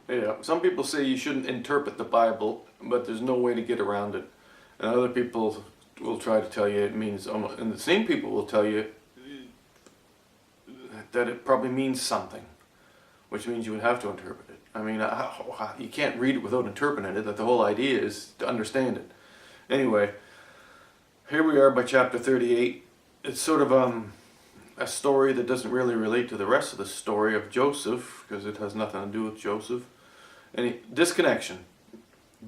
Yeah, some people say you shouldn't interpret the Bible, but there's no way to get around it. And other people will try to tell you it means, and the same people will tell you that it probably means something, which means you would have to interpret it. I mean, you can't read it without interpreting it, that the whole idea is to understand it. Anyway, here we are by chapter 38. It's sort of a story that doesn't really relate to the rest of the story of Joseph, because it has nothing to do with Joseph. Disconnection.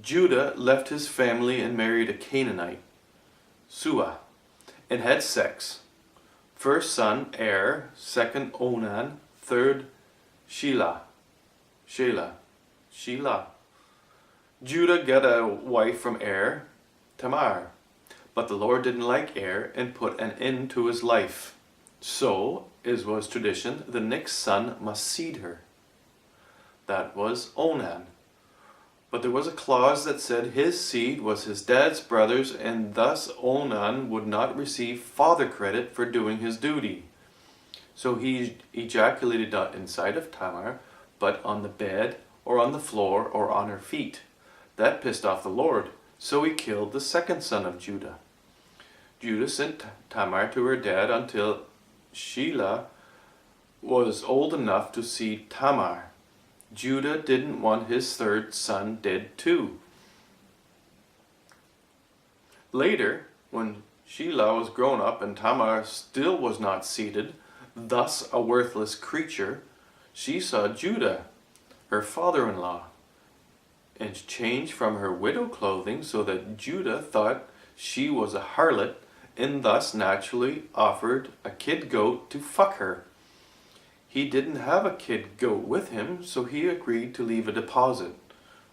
Judah left his family and married a Canaanite, Shua, and had sex. First son, second, Onan, third, Shelah. Judah got a wife from Tamar. But the Lord didn't like and put an end to his life. So, as was tradition, the next son must seed her. That was Onan. But there was a clause that said his seed was his dad's brother's, and thus Onan would not receive father credit for doing his duty. So he ejaculated not inside of Tamar, but on the bed, or on the floor, or on her feet. That pissed off the Lord, so he killed the second son of Judah. Judah sent Tamar to her dad until Shelah was old enough to see Tamar. Judah didn't want his third son dead too. Later, when Shelah was grown up and Tamar still was not seated, thus a worthless creature, she saw Judah, her father-in-law, and changed from her widow clothing so that Judah thought she was a harlot, and thus naturally offered a kid goat to fuck her. He didn't have a kid goat with him, so he agreed to leave a deposit.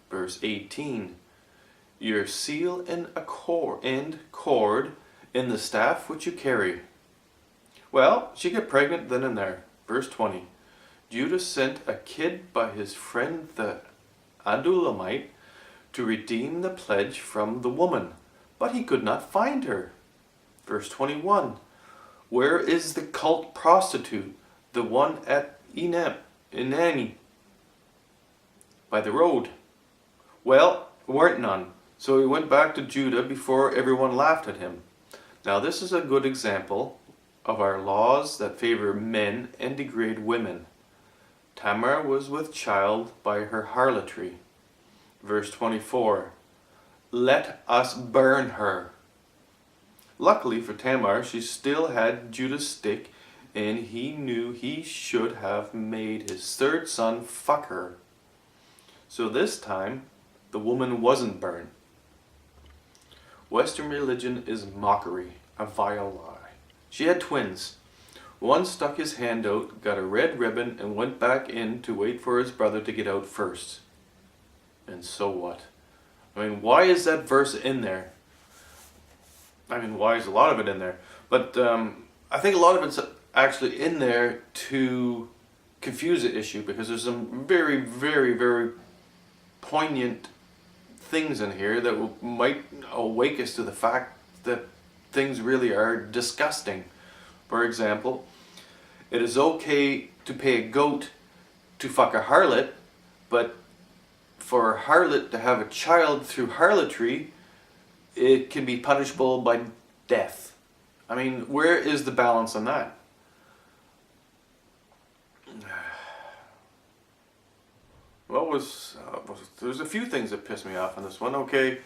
Verse 18. Your seal and cord in the staff which you carry. Well, she got pregnant then and there. Verse 20. Judah sent a kid by his friend the Adulamite to redeem the pledge from the woman, but he could not find her. Verse 21. Where is the cult prostitute, the one at Enani, by the road? Well, there weren't none, so he went back to Judah before everyone laughed at him. Now this is a good example of our laws that favor men and degrade women. Tamar was with child by her harlotry. Verse 24. Let us burn her. Luckily for Tamar, she still had Judah's stick, and he knew he should have made his third son fuck her. So this time, the woman wasn't burned. Western religion is mockery, a vile lie. She had twins. One stuck his hand out, got a red ribbon, and went back in to wait for his brother to get out first. And so what? I mean, why is that verse in there? I mean, why is a lot of it in there? But I think a lot of it's actually in there to confuse the issue, because there's some very, very, very poignant things in here that might awake us to the fact that things really are disgusting. For example, it is okay to pay a goat to fuck a harlot, but for a harlot to have a child through harlotry, it can be punishable by death. I mean, where is the balance on that? There's a few things that piss me off on this one. Okay,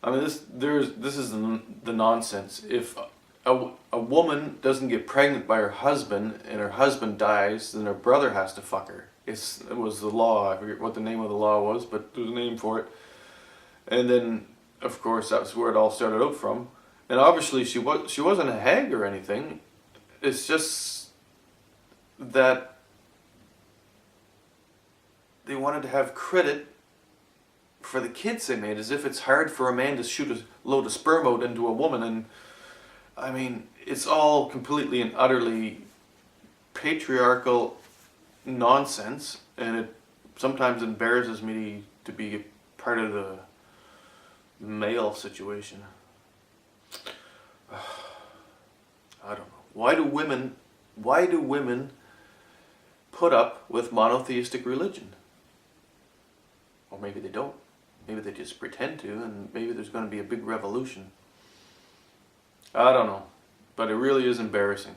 I mean this is the nonsense. If a woman doesn't get pregnant by her husband and her husband dies, then her brother has to fuck her. It was the law. I forget what the name of the law was, but there's a name for it. And then, of course, that's where it all started out from. And obviously, she wasn't a hag or anything. It's just that they wanted to have credit for the kids they made, as if it's hard for a man to shoot a load of sperm out into a woman. And I mean, it's all completely and utterly patriarchal nonsense, and it sometimes embarrasses me to be part of the male situation. I don't know. Why do women put up with monotheistic religion? Or maybe they don't. Maybe they just pretend to, and maybe there's going to be a big revolution. I don't know. But it really is embarrassing.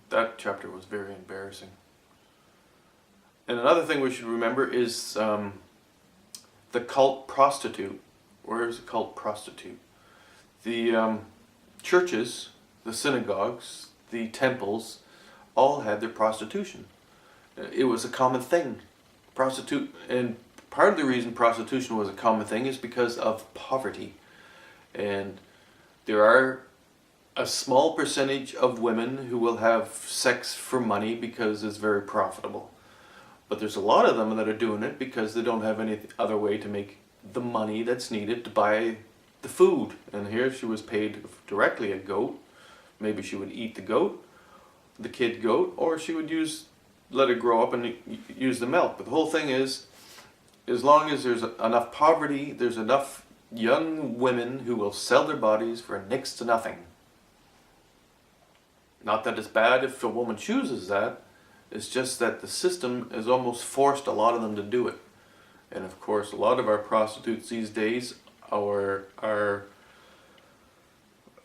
That chapter was very embarrassing. And another thing we should remember is the cult prostitute. Where is the cult prostitute? The churches, the synagogues, the temples, all had their prostitution. It was a common thing. And part of the reason prostitution was a common thing is because of poverty. And there are a small percentage of women who will have sex for money because it's very profitable. But there's a lot of them that are doing it because they don't have any other way to make the money that's needed to buy the food. And here she was paid directly a goat. Maybe she would eat the goat, the kid goat, or she would let it grow up and use the milk. But the whole thing is, as long as there's enough poverty, there's enough young women who will sell their bodies for next to nothing. Not that it's bad if a woman chooses that, it's just that the system has almost forced a lot of them to do it. And of course, a lot of our prostitutes these days are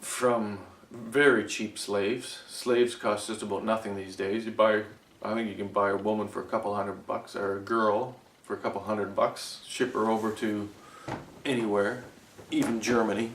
from very cheap slaves. Slaves cost just about nothing these days. I think you can buy a woman for a couple $100, or a girl for a couple $100, ship her over to anywhere, even Germany.